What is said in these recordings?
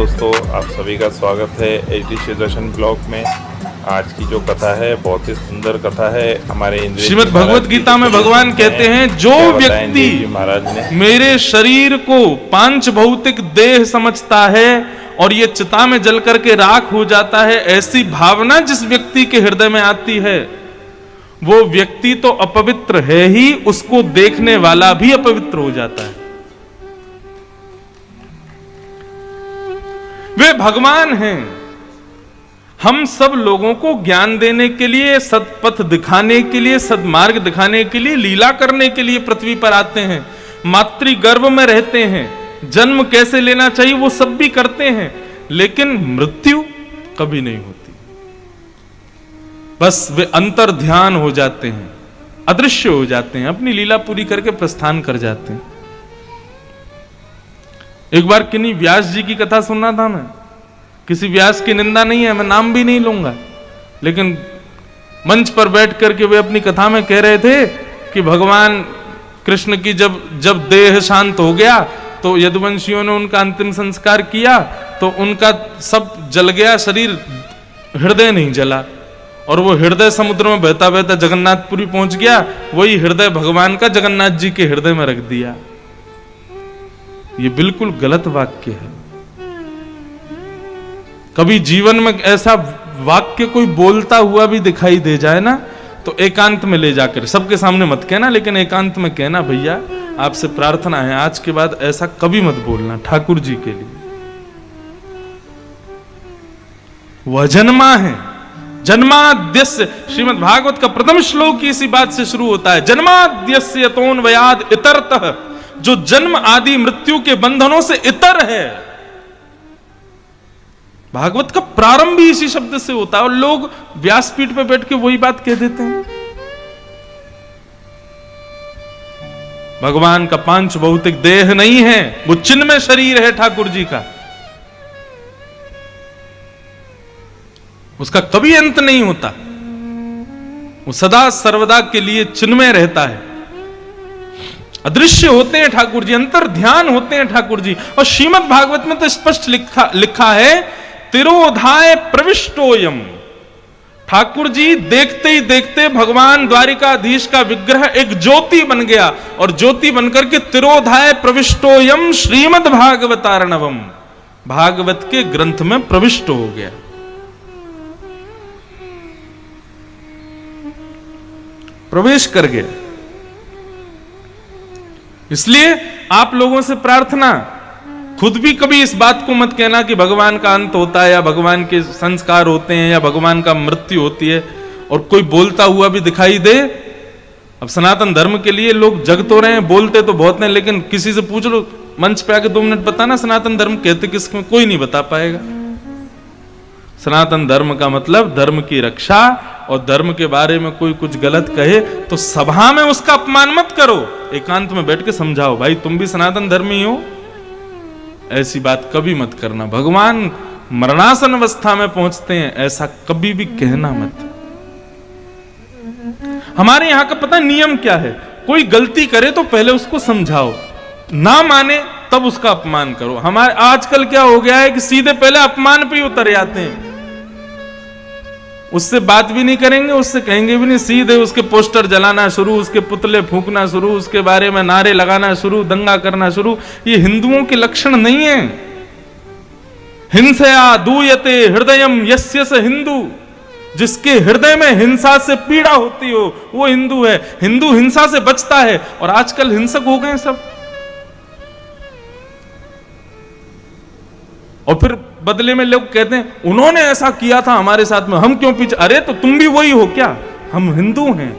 दोस्तों, आप सभी का स्वागत है एचडी शिवदर्शन ब्लॉग में। आज की जो कथा है बहुत ही सुंदर कथा है। हमारे श्रीमद् भगवत गीता में भगवान कहते हैं, जो व्यक्ति महाराज ने मेरे शरीर को पांच भौतिक देह समझता है और ये चिता में जल करके राख हो जाता है, ऐसी भावना जिस व्यक्ति के हृदय में आती है वो व्यक्ति तो अपवित्र है ही, उसको देखने वाला भी अपवित्र हो जाता है। वे भगवान हैं। हम सब लोगों को ज्ञान देने के लिए, सत्पथ दिखाने के लिए, सद्मार्ग दिखाने के लिए, लीला करने के लिए पृथ्वी पर आते हैं। मातृ गर्भ में रहते हैं, जन्म कैसे लेना चाहिए वो सब भी करते हैं, लेकिन मृत्यु कभी नहीं होती। बस वे अंतर ध्यान हो जाते हैं, अदृश्य हो जाते हैं, अपनी लीला पूरी करके प्रस्थान कर जाते हैं। एक बार किन्हीं व्यास जी की कथा सुनना था मैं। किसी व्यास की निंदा नहीं है, मैं नाम भी नहीं लूंगा, लेकिन मंच पर बैठ करके वे अपनी कथा में कह रहे थे कि भगवान कृष्ण की जब देह शांत हो गया तो यदुवंशियों ने उनका अंतिम संस्कार किया तो उनका सब जल गया, शरीर, हृदय नहीं जला, और वो हृदय समुद्र में बहता बहता जगन्नाथपुरी पहुंच गया। वही हृदय भगवान का जगन्नाथ जी के हृदय में रख दिया। ये बिल्कुल गलत वाक्य है। कभी जीवन में ऐसा वाक्य कोई बोलता हुआ भी दिखाई दे जाए ना, तो एकांत में ले जाकर, सबके सामने मत कहना, लेकिन एकांत में कहना, भैया आपसे प्रार्थना है आज के बाद ऐसा कभी मत बोलना ठाकुर जी के लिए। वह जन्मा है, जन्माद्यस्य, श्रीमद् भागवत का प्रथम श्लोक इसी बात से शुरू होता है, जन्माद्यस्य यतोन्वयाद इतरतः, जो जन्म आदि मृत्यु के बंधनों से इतर है। भागवत का प्रारंभ भी इसी शब्द से होता है और लोग व्यासपीठ पे बैठ के वही बात कह देते हैं। भगवान का पांच भौतिक देह नहीं है, वो चिन्मय शरीर है ठाकुर जी का। उसका कभी अंत नहीं होता, वो सदा सर्वदा के लिए चिन्मय रहता है। अदृश्य होते हैं ठाकुर जी, अंतर ध्यान होते हैं ठाकुर जी। और श्रीमद् भागवत में तो स्पष्ट लिखा है, तिरोधाय प्रविष्टोयम। ठाकुर जी देखते ही देखते भगवान द्वारिकाधीश का विग्रह एक ज्योति बन गया, और ज्योति बनकर के तिरोधाय प्रविष्टोयम श्रीमद् भागवतार्णवम, भागवत के ग्रंथ में प्रविष्ट हो गया। प्रवेश कर गया। इसलिए आप लोगों से प्रार्थना, खुद भी कभी इस बात को मत कहना कि भगवान का अंत होता है या भगवान के संस्कार होते हैं या भगवान का मृत्यु होती है, और कोई बोलता हुआ भी दिखाई दे। अब सनातन धर्म के लिए लोग जग तो रहे हैं, बोलते तो बहुत हैं, लेकिन किसी से पूछ लो मंच पे आके 2 मिनट बताना सनातन धर्म कहते किसमें, कोई नहीं बता पाएगा। सनातन धर्म का मतलब धर्म की रक्षा, और धर्म के बारे में कोई कुछ गलत कहे तो सभा में उसका अपमान मत करो, एकांत में बैठ के समझाओ, भाई तुम भी सनातन धर्मी हो, ऐसी बात कभी मत करना। भगवान मरणासन अवस्था में पहुंचते हैं, ऐसा कभी भी कहना मत। हमारे यहां का पता नियम क्या है, कोई गलती करे तो पहले उसको समझाओ, ना माने तब उसका अपमान करो। हमारे आजकल क्या हो गया है कि सीधे पहले अपमान पे ही उतर जाते हैं, उससे बात भी नहीं करेंगे, उससे कहेंगे भी नहीं, सीधे उसके पोस्टर जलाना शुरू, उसके पुतले फूंकना शुरू, उसके बारे में नारे लगाना शुरू, दंगा करना शुरू। ये हिंदुओं के लक्षण नहीं है। हिंसया दूयते हृदयम यस्य स हिंदू, जिसके हृदय में हिंसा से पीड़ा होती हो वो हिंदू है। हिंदू हिंसा से बचता है, और आजकल हिंसक हो गए सब। और फिर बदले में लोग कहते हैं उन्होंने ऐसा किया था हमारे साथ में, हम क्यों पीछे। अरे तो तुम भी वही हो क्या? हम हिंदू हैं,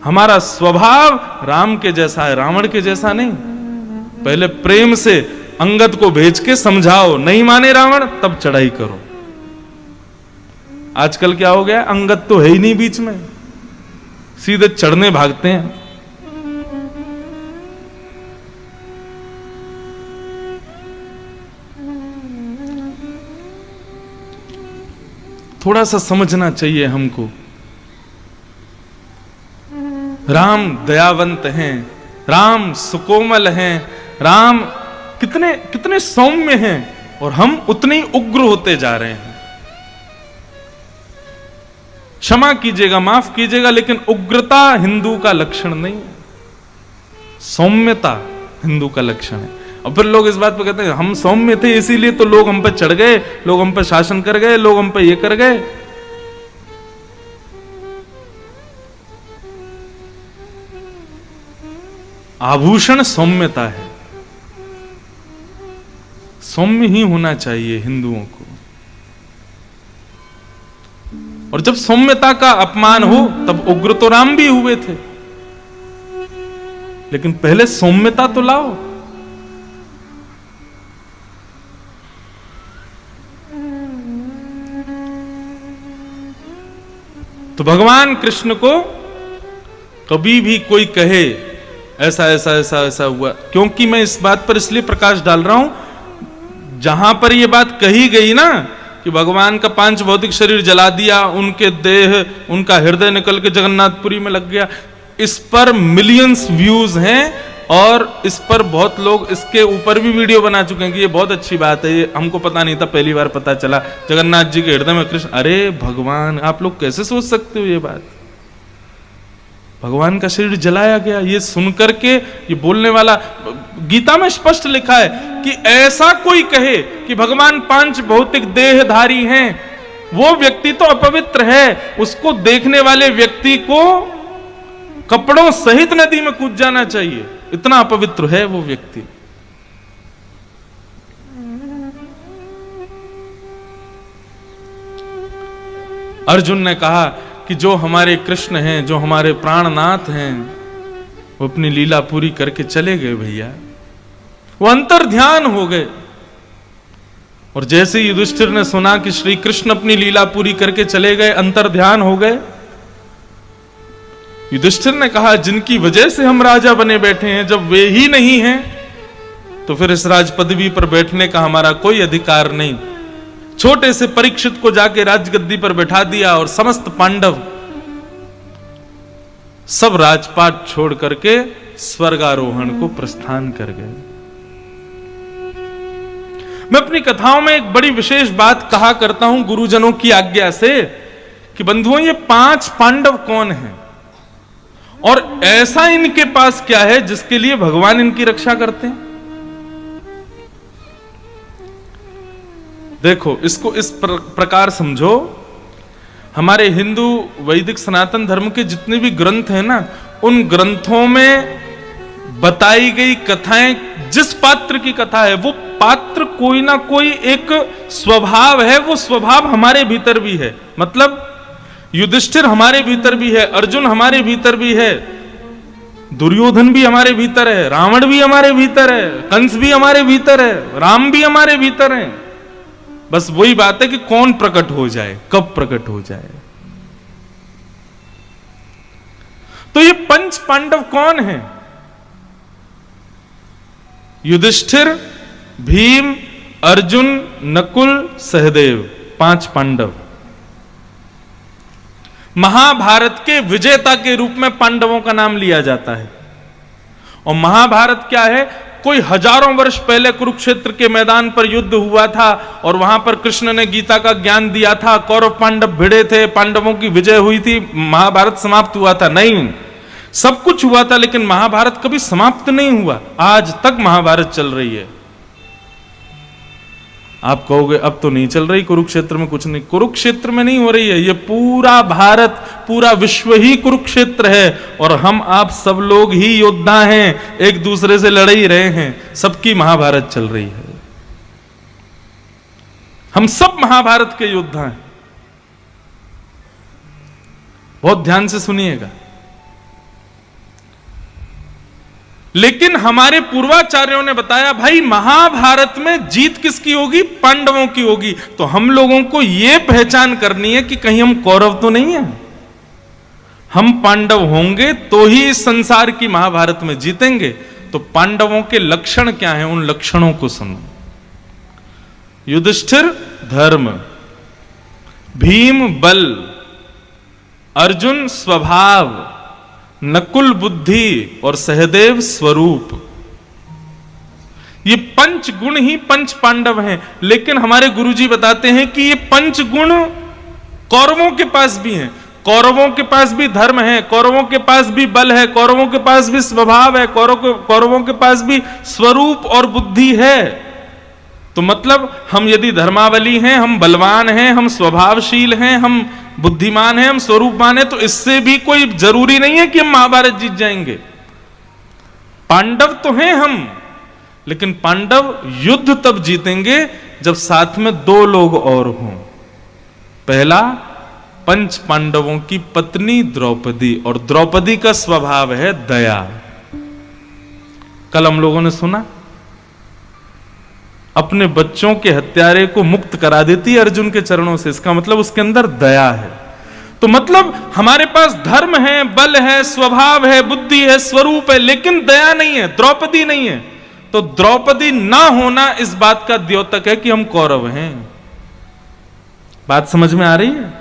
हमारा स्वभाव राम के जैसा है, रावण के जैसा नहीं। पहले प्रेम से अंगद को भेज के समझाओ, नहीं माने रावण तब चढ़ाई करो। आजकल क्या हो गया, अंगद तो है ही नहीं बीच में, सीधे चढ़ने भागते हैं। थोड़ा सा समझना चाहिए हमको। राम दयावंत हैं, राम सुकोमल हैं, राम कितने कितने सौम्य हैं और हम उतने ही उग्र होते जा रहे हैं। क्षमा कीजिएगा, माफ कीजिएगा, लेकिन उग्रता हिंदू का लक्षण नहीं है, सौम्यता हिंदू का लक्षण है। और फिर लोग इस बात पे कहते हैं हम सौम्य थे इसीलिए तो लोग हम पे चढ़ गए, लोग हम पे शासन कर गए, लोग हम पे ये कर गए। आभूषण सौम्यता है, सौम्य ही होना चाहिए हिंदुओं को। और जब सौम्यता का अपमान हो तब उग्र तो राम भी हुए थे, लेकिन पहले सौम्यता तो लाओ। तो भगवान कृष्ण को कभी भी कोई कहे ऐसा ऐसा ऐसा ऐसा हुआ, क्योंकि मैं इस बात पर इसलिए प्रकाश डाल रहा हूं, जहां पर यह बात कही गई ना कि भगवान का 5 भौतिक शरीर जला दिया, उनके देह, उनका हृदय निकल के जगन्नाथपुरी में लग गया, इस पर मिलियंस व्यूज हैं और इस पर बहुत लोग इसके ऊपर भी वीडियो बना चुके हैं कि ये बहुत अच्छी बात है, ये हमको पता नहीं था, पहली बार पता चला जगन्नाथ जी के हृदय में कृष्ण। अरे भगवान, आप लोग कैसे सोच सकते हो ये बात? भगवान का शरीर जलाया गया, ये सुनकर के ये बोलने वाला, गीता में स्पष्ट लिखा है कि ऐसा कोई कहे कि भगवान 5 भौतिक देहधारी हैं, वो व्यक्ति तो अपवित्र है, उसको देखने वाले व्यक्ति को कपड़ों सहित नदी में कूद जाना चाहिए, इतना अपवित्र है वो व्यक्ति। अर्जुन ने कहा कि जो हमारे कृष्ण हैं, जो हमारे प्राणनाथ हैं, वो अपनी लीला पूरी करके चले गए भैया, वो अंतर ध्यान हो गए। और जैसे युधिष्ठिर ने सुना कि श्री कृष्ण अपनी लीला पूरी करके चले गए, अंतर ध्यान हो गए, युधिष्ठिर ने कहा जिनकी वजह से हम राजा बने बैठे हैं, जब वे ही नहीं हैं तो फिर इस राज पदवी पर बैठने का हमारा कोई अधिकार नहीं। छोटे से परीक्षित को जाके राजगद्दी पर बैठा दिया और समस्त पांडव सब राजपाट छोड़ करके स्वर्गारोहण को प्रस्थान कर गए। मैं अपनी कथाओं में एक बड़ी विशेष बात कहा करता हूं गुरुजनों की आज्ञा से कि बंधुओं, ये 5 पांडव कौन हैं और ऐसा इनके पास क्या है जिसके लिए भगवान इनकी रक्षा करते हैं। देखो, इसको इस प्रकार समझो, हमारे हिंदू वैदिक सनातन धर्म के जितने भी ग्रंथ हैं ना, उन ग्रंथों में बताई गई कथाएं, जिस पात्र की कथा है वो पात्र कोई ना कोई एक स्वभाव है, वो स्वभाव हमारे भीतर भी है। मतलब युधिष्ठिर हमारे भीतर भी है, अर्जुन हमारे भीतर भी है, दुर्योधन भी हमारे भीतर है, रावण भी हमारे भीतर है, कंस भी हमारे भीतर है, राम भी हमारे भीतर है। बस वही बात है कि कौन प्रकट हो जाए, कब प्रकट हो जाए। तो ये 5 पांडव कौन हैं? युधिष्ठिर, भीम, अर्जुन, नकुल, सहदेव, 5 पांडव। महाभारत के विजेता के रूप में पांडवों का नाम लिया जाता है। और महाभारत क्या है? कोई हजारों वर्ष पहले कुरुक्षेत्र के मैदान पर युद्ध हुआ था और वहां पर कृष्ण ने गीता का ज्ञान दिया था, कौरव पांडव भिड़े थे, पांडवों की विजय हुई थी, महाभारत समाप्त हुआ था? नहीं, सब कुछ हुआ था, लेकिन महाभारत कभी समाप्त नहीं हुआ। आज तक महाभारत चल रही है। आप कहोगे अब तो नहीं चल रही, कुरुक्षेत्र में कुछ नहीं। कुरुक्षेत्र में नहीं हो रही है, ये पूरा भारत, पूरा विश्व ही कुरुक्षेत्र है और हम आप सब लोग ही योद्धा हैं, एक दूसरे से लड़ ही रहे हैं, सबकी महाभारत चल रही है। हम सब महाभारत के योद्धा हैं। बहुत ध्यान से सुनिएगा। लेकिन हमारे पूर्वाचार्यों ने बताया भाई महाभारत में जीत किसकी होगी? पांडवों की होगी। तो हम लोगों को यह पहचान करनी है कि कहीं हम कौरव तो नहीं है। हम पांडव होंगे तो ही इस संसार की महाभारत में जीतेंगे। तो पांडवों के लक्षण क्या हैं, उन लक्षणों को सुनो। युधिष्ठिर धर्म, भीम बल, अर्जुन स्वभाव, नकुल बुद्धि और सहदेव स्वरूप। ये पंच गुण ही पंच पांडव हैं, लेकिन हमारे गुरुजी बताते हैं कि ये पंच गुण कौरवों के पास भी हैं। कौरवों के पास भी धर्म है, कौरवों के पास भी बल है, कौरवों के पास भी स्वभाव है, कौरवों के पास भी स्वरूप और बुद्धि है। तो मतलब हम यदि धर्मावली हैं, हम बलवान हैं, हम स्वभावशील हैं, हम बुद्धिमान हैं, हम स्वरूपवान हैं, तो इससे भी कोई जरूरी नहीं है कि हम महाभारत जीत जाएंगे। पांडव तो हैं हम, लेकिन पांडव युद्ध तब जीतेंगे जब साथ में दो लोग और हों। पहला, पंच पांडवों की पत्नी द्रौपदी, और द्रौपदी का स्वभाव है दया। कल हम लोगों ने सुना, अपने बच्चों के हत्यारे को मुक्त करा देती है अर्जुन के चरणों से। इसका मतलब उसके अंदर दया है। तो मतलब हमारे पास धर्म है, बल है, स्वभाव है, बुद्धि है, स्वरूप है, लेकिन दया नहीं है, द्रौपदी नहीं है। तो द्रौपदी ना होना इस बात का द्योतक है कि हम कौरव हैं। बात समझ में आ रही है?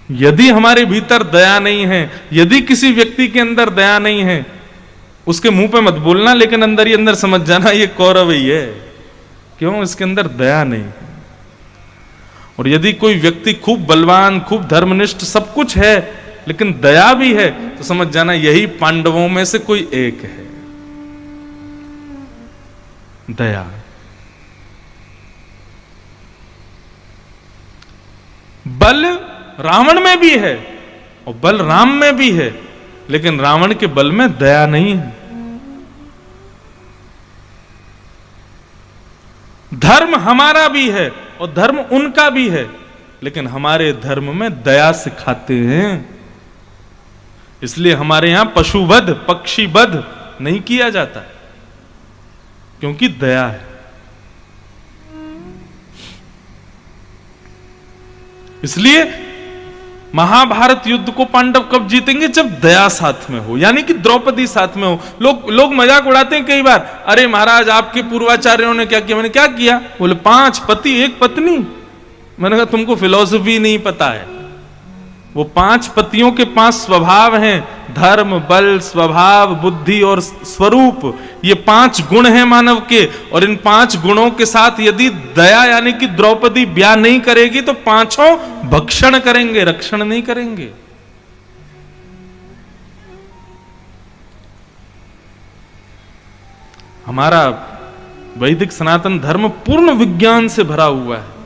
यदि हमारे भीतर दया नहीं है, यदि किसी व्यक्ति के अंदर दया नहीं है, उसके मुंह पे मत बोलना, लेकिन अंदर ही अंदर समझ जाना ये कौरव ही है। क्यों? इसके अंदर दया नहीं है। और यदि कोई व्यक्ति खूब बलवान, खूब धर्मनिष्ठ, सब कुछ है, लेकिन दया भी है, तो समझ जाना यही पांडवों में से कोई एक है। दया। बल रावण में भी है और बल राम में भी है, लेकिन रावण के बल में दया नहीं है। धर्म हमारा भी है और धर्म उनका भी है, लेकिन हमारे धर्म में दया सिखाते हैं। इसलिए हमारे यहां पशुवध, पक्षीवध नहीं किया जाता, क्योंकि दया है। इसलिए महाभारत युद्ध को पांडव कब जीतेंगे? जब दया साथ में हो, यानी कि द्रौपदी साथ में हो। लोग मजाक उड़ाते हैं कई बार, अरे महाराज आपके पूर्वाचार्यों ने क्या किया? मैंने क्या किया? बोले 5 पति 1 पत्नी। मैंने कहा तुमको फिलॉसफी नहीं पता है। वो 5 पतियों के 5 स्वभाव हैं, धर्म, बल, स्वभाव, बुद्धि और स्वरूप। ये 5 गुण हैं मानव के, और इन 5 गुणों के साथ यदि दया यानी कि द्रौपदी ब्याह नहीं करेगी तो 5 भक्षण करेंगे, रक्षण नहीं करेंगे। हमारा वैदिक सनातन धर्म पूर्ण विज्ञान से भरा हुआ है।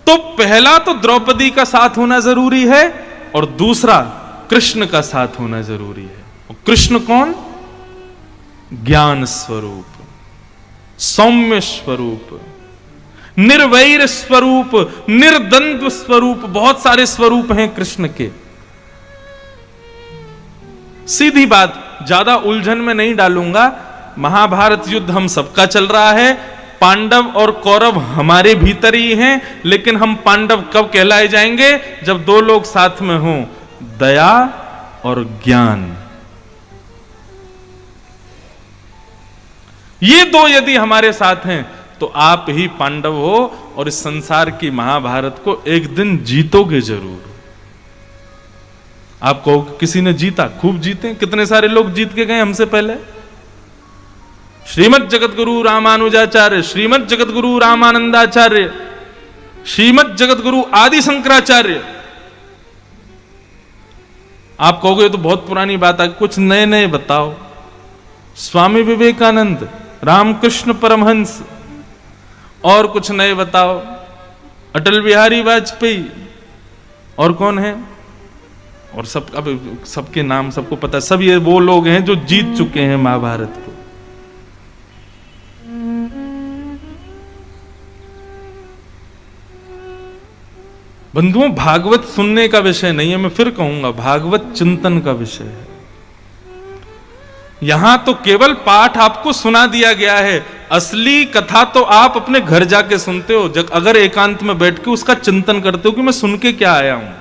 तो पहला तो द्रौपदी का साथ होना जरूरी है, और दूसरा कृष्ण का साथ होना जरूरी है। और कृष्ण कौन? ज्ञान स्वरूप, सौम्य स्वरूप, निर्वैर स्वरूप, निर्द्वंद्व स्वरूप। बहुत सारे स्वरूप हैं कृष्ण के। सीधी बात, ज्यादा उलझन में नहीं डालूंगा। महाभारत युद्ध हम सबका चल रहा है, पांडव और कौरव हमारे भीतर ही हैं, लेकिन हम पांडव कब कहलाए जाएंगे? जब 2 लोग साथ में हों, दया और ज्ञान। ये 2 यदि हमारे साथ हैं तो आप ही पांडव हो, और इस संसार की महाभारत को एक दिन जीतोगे जरूर। आप कहो किसी ने जीता, खूब जीते। कितने सारे लोग जीत के गए हमसे पहले। श्रीमद जगतगुरु रामानुजाचार्य, श्रीमद जगतगुरु रामानंदाचार्य, श्रीमद जगतगुरु आदि शंकराचार्य। आप कहोगे तो बहुत पुरानी बात है, कुछ नए नए बताओ। स्वामी विवेकानंद, रामकृष्ण परमहंस, और कुछ नए बताओ। अटल बिहारी वाजपेयी, और कौन है? और सब, अब सबके नाम सबको पता। सब ये वो लोग हैं जो जीत चुके हैं महाभारत को। बंधुओं, भागवत सुनने का विषय नहीं है, मैं फिर कहूंगा, भागवत चिंतन का विषय है। यहां तो केवल पाठ आपको सुना दिया गया है, असली कथा तो आप अपने घर जाके सुनते हो, जब अगर एकांत में बैठ के उसका चिंतन करते हो कि मैं सुन के क्या आया हूं।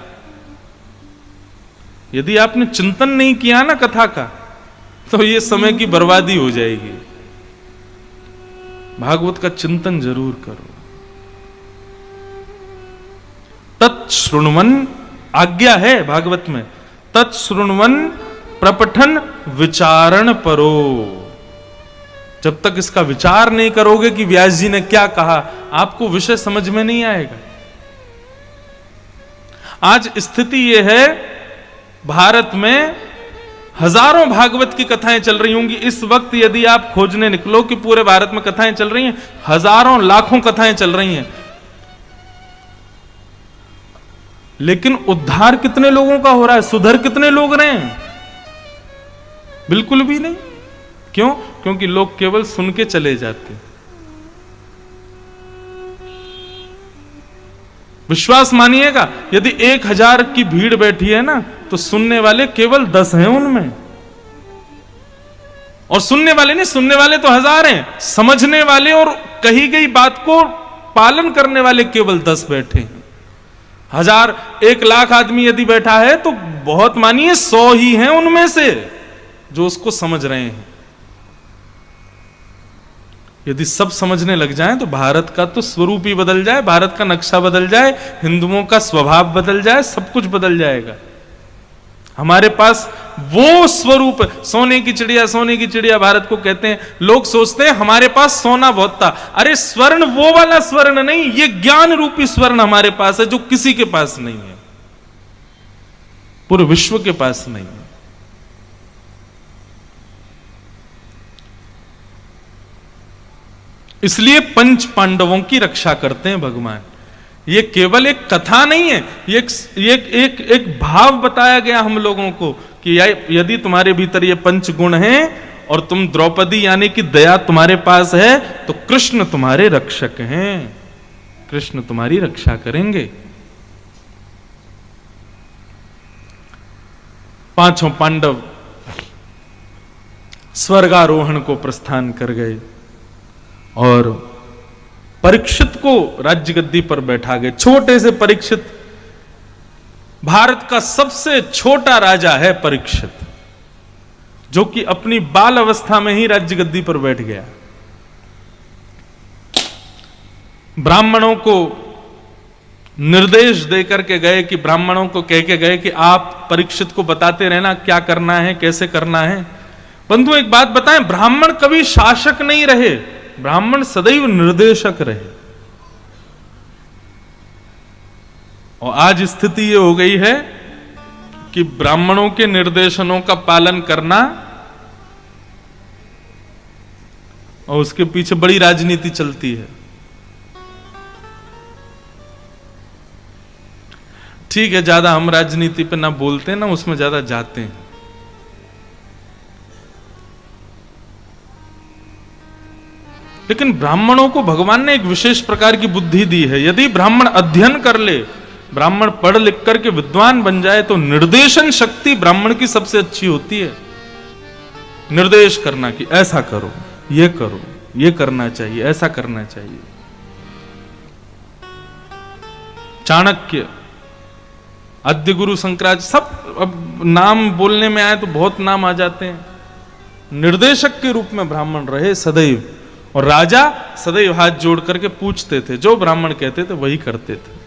यदि आपने चिंतन नहीं किया ना कथा का, तो ये समय की बर्बादी हो जाएगी। भागवत का चिंतन जरूर करो। तत्श्रुण्वन, आज्ञा है भागवत में, तत्श्रुण्वन प्रपठन विचारण परो। जब तक इसका विचार नहीं करोगे कि व्यास जी ने क्या कहा, आपको विषय समझ में नहीं आएगा। आज स्थिति यह है, भारत में हजारों भागवत की कथाएं चल रही होंगी इस वक्त। यदि आप खोजने निकलो कि पूरे भारत में कथाएं चल रही हैं, हजारों लाखों कथाएं चल रही हैं, लेकिन उद्धार कितने लोगों का हो रहा है, सुधर कितने लोग रहे हैं? बिल्कुल भी नहीं। क्यों? क्योंकि लोग केवल सुन के चले जाते। विश्वास मानिएगा, यदि 1000 की भीड़ बैठी है ना, तो सुनने वाले केवल 10 हैं उनमें। और सुनने वाले नहीं, सुनने वाले तो 1000 हैं, समझने वाले और कही गई बात को पालन करने वाले केवल 10 बैठे हैं। 1000, 1 लाख आदमी यदि बैठा है तो बहुत मानिए 100 ही हैं उनमें से जो उसको समझ रहे हैं। यदि सब समझने लग जाएं तो भारत का तो स्वरूप ही बदल जाए, भारत का नक्शा बदल जाए, हिंदुओं का स्वभाव बदल जाए, सब कुछ बदल जाएगा। हमारे पास वो स्वरूप, सोने की चिड़िया, सोने की चिड़िया भारत को कहते हैं। लोग सोचते हैं हमारे पास सोना बहुत था। अरे स्वर्ण वो वाला स्वर्ण नहीं, ये ज्ञान रूपी स्वर्ण हमारे पास है, जो किसी के पास नहीं है, पूरे विश्व के पास नहीं है। इसलिए पंच पांडवों की रक्षा करते हैं भगवान। ये केवल एक कथा नहीं है, ये एक भाव बताया गया हम लोगों को कि यदि तुम्हारे भीतर ये पंच गुण हैं और तुम द्रौपदी यानी कि दया तुम्हारे पास है, तो कृष्ण तुम्हारे रक्षक हैं, कृष्ण तुम्हारी रक्षा करेंगे। पांचों पांडव स्वर्गारोहण को प्रस्थान कर गए और परीक्षित को राज्य गद्दी पर बैठा गए। छोटे से परीक्षित, भारत का सबसे छोटा राजा है परीक्षित, जो कि अपनी बाल अवस्था में ही राज्य गद्दी पर बैठ गया। ब्राह्मणों को निर्देश देकर के गए, कि ब्राह्मणों को कह के गए कि आप परीक्षित को बताते रहना क्या करना है, कैसे करना है। बंधु एक बात बताएं, ब्राह्मण कभी शासक नहीं रहे, ब्राह्मण सदैव निर्देशक रहे। और आज स्थिति ये हो गई है कि ब्राह्मणों के निर्देशनों का पालन करना और उसके पीछे बड़ी राजनीति चलती है। ठीक है, ज्यादा हम राजनीति पे ना बोलते ना उसमें ज्यादा जाते हैं। लेकिन ब्राह्मणों को भगवान ने एक विशेष प्रकार की बुद्धि दी है। यदि ब्राह्मण अध्ययन कर ले, ब्राह्मण पढ़ लिख करके विद्वान बन जाए, तो निर्देशन शक्ति ब्राह्मण की सबसे अच्छी होती है। निर्देश करना कि ऐसा करो, ये करना चाहिए, ऐसा करना चाहिए। चाणक्य, आद्य गुरु शंकराचार्य, सब अब नाम बोलने में आए तो बहुत नाम आ जाते हैं। निर्देशक के रूप में ब्राह्मण रहे सदैव, और राजा सदैव हाथ जोड़ करके पूछते थे, जो ब्राह्मण कहते थे वही करते थे।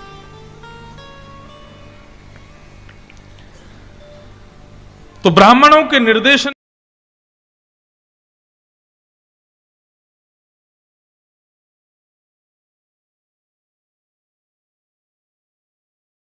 तो ब्राह्मणों के निर्देशन